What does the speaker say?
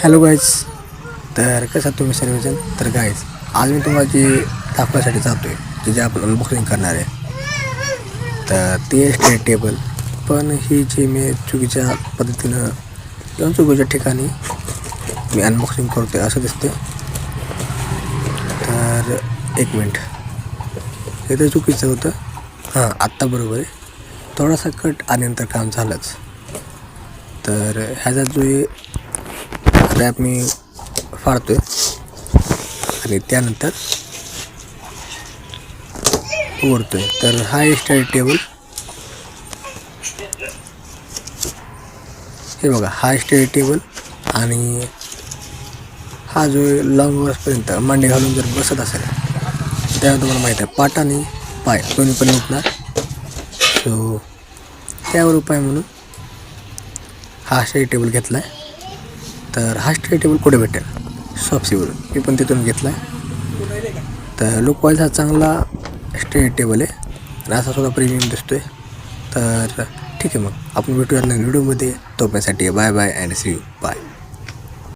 Hello guys, तर कसं तुम्ही सर्वजण. तर गाईज, आज मी तुम्हाला जी दाखवण्यासाठी जातो आहे, जे आपण अनबॉक्सिंग करणार आहे, तर ते स्टडी टेबल. पण ही जी मी चुकीच्या पद्धतीनं किंवा चुकीच्या ठिकाणी मी अनबॉक्सिंग करतो आहे असं दिसते. तर एक मिनिट, हे तर चुकीचं होतं. हां, आत्ता बरोबर आहे. थोडासा कट आल्यानंतर काम झालंच. तर ह्याचा जो रॅप मी फाडतो आहे आणि त्यानंतर उघडतो आहे. तर हा स्टडी टेबल, हे बघा, हा स्टडी टेबल. आणि हा जो लॉंग वर्सपर्यंत मांडी घालून जर बसत असेल तेव्हा तुम्हाला माहीत आहे पाठ आणि पाय दोन्ही पण उठणार. सो त्यावर उपाय म्हणून हा स्टडी टेबल घेतला आहे. तर हा स्टडी टेबल कुठे भेटेल? शॉप्सीवरून. मी पण तिथून घेतला आहे. तर लुकवाईज हा चांगला स्टडी टेबल आहे आणि असा सुद्धा प्रीमियम दिसतो आहे. तर ठीक आहे, मग आपण भेटूया नवीन व्हिडिओमध्ये. तोपर्यंतसाठी bye bye and see you. Bye.